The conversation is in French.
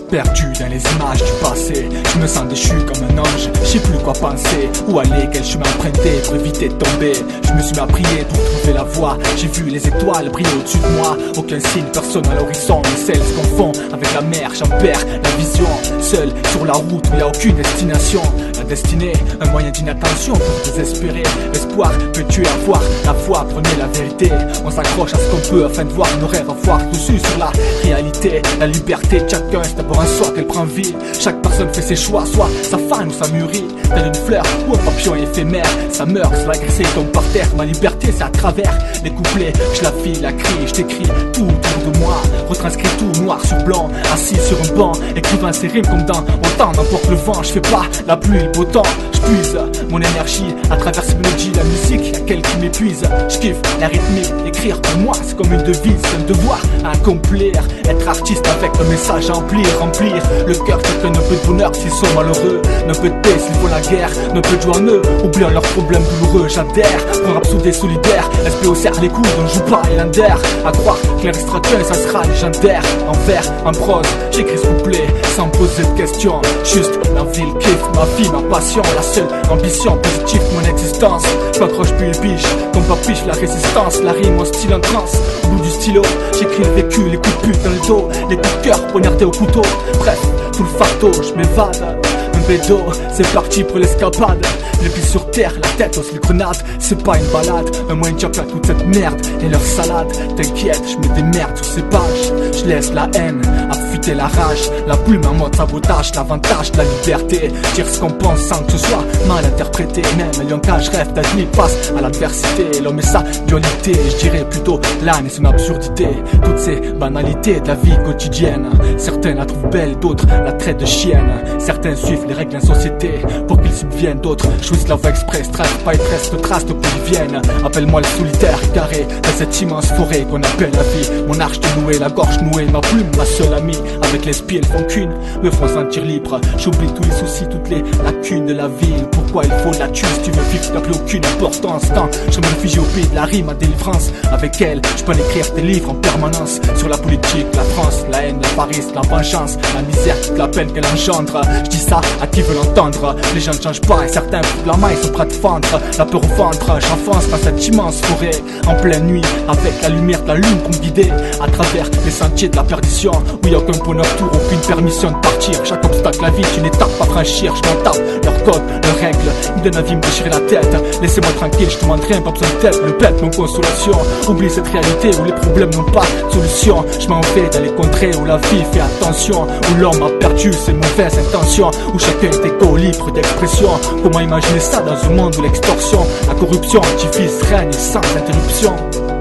Perdu dans les images du passé, je me sens déchu comme un ange. Je sais plus quoi penser, où aller, quel chemin emprunter pour éviter de tomber. Je me suis mis à prier pour trouver la voie. J'ai vu les étoiles briller au-dessus de moi. Aucun signe, personne à l'horizon. Le ciel se confond avec la mer, j'en perds la vision. Seul sur la route où il n'y a aucune destination. La destinée, un moyen d'inattention pour désespérer. L'espoir peut tuer à voir, la foi prenez la vérité. On s'accroche à ce qu'on peut afin de voir nos rêves avoir dessus sur la réalité. La liberté de chacun, c'est d'abord un soi qu'elle prend vie. Chaque personne fait ses choix, soit ça fane ou ça mûrit. Telle une fleur ou un papillon éphémère, ça meurt, ça va glisser, tombe par terre. Ma liberté c'est à travers les couplets. Je la file, la crie, je t'écris tout autour de moi. Retranscris tout noir sur blanc, assis sur un banc, écrivant ces rimes comme dans autant n'importe le vent. Je fais pas la pluie, le beau temps, je puise mon énergie à travers ces mélodies. La musique, y'a qu'elle qui m'épuise. Je kiffe la rythmique, écrire pour moi c'est comme une devise, c'est un devoir à accomplir. Être artiste avec un message à remplir le cœur quelqu'un un peu de bonheur s'ils sont malheureux, un peu de paix s'ils font la guerre, un peu de joie en eux, oubliant leurs problèmes douloureux. J'adhère, pour un rap soudé solidaire, SPO serre les coudes, on ne joue pas Highlander. À croire que l'extraction ça sera légendaire. En vers, en prose, j'écris ce couplet sans poser de questions. Juste la ville kiffe, ma vie, ma passion, la seule ambition positive de mon existence. J'm'accroche puis le biche, comme pas piche la résistance, la rime en style en transe. Au bout du stylo, j'écris le vécu, les coups de pute dans le dos, les coups de cœur poignardés au couteau. Bref, tout le fardeau, j'm'évade. Un bédo, c'est parti pour l'escapade. Les pieds sur terre, la tête aux grenades. C'est pas une balade, un moyen de dire à toute cette merde et leur salade. T'inquiète, je me démerde sur ces pages. Je laisse la haine affûter la rage. La plume en mode sabotage, l'avantage de la liberté. Dire ce qu'on pense sans que ce soit mal interprété. Même un lion cage rêve d'admis face à l'adversité. L'homme et sa dualité, je dirais plutôt l'âne et son absurdité. Toutes ces banalités de la vie quotidienne. Certains la trouvent belle, d'autres la traitent de chienne. Certains suivent les règles de la société pour qu'ils subviennent, d'autres choisissent la voie express, trace pas et reste trace de pour ils viennent. Appelle-moi le solitaire carré dans cette immense forêt qu'on appelle la vie. Mon arche de nouée, la gorge nouée, ma plume, ma seule amie. Avec les spies, elles font qu'une, me font sentir libre. J'oublie tous les soucis, toutes les lacunes de la ville. Pourquoi il faut de la thune si tu veux vivre, t'as plus aucune importance. Tant je me réfugie au pays de la rime, à délivrance. Avec elle, je peux en écrire des livres en permanence. Sur la politique, la France, la haine, l'avarice, la vengeance, la misère, toute la peine qu'elle engendre. Je dis ça à qui veut l'entendre. Les gens ne changent pas et certains foutent la main, ils sont prêts à te fendre. La peur au ventre, j'enfonce dans cette immense forêt. En pleine nuit, avec la lumière de la lune pour me guider. À travers les sentiers de la perdition, où il n'y a aucun bonheur tour, aucune permission de partir. Chaque obstacle la vie est une étape à franchir. Je m'en tape, leurs codes, leurs règles. Ils me donnent envie de me déchirer la tête. Laissez-moi tranquille, je demande rien, pas besoin de tête. Le bête, mon consolation. Oublie cette réalité où les problèmes n'ont pas de solution. Je m'en vais dans les contrées où la vie fait attention. Où l'homme a perdu ses mauvaises intentions. Où chacun est égo libre d'expression. Comment imaginer ça dans un monde où l'extorsion, la corruption, divise, règne sans interruption?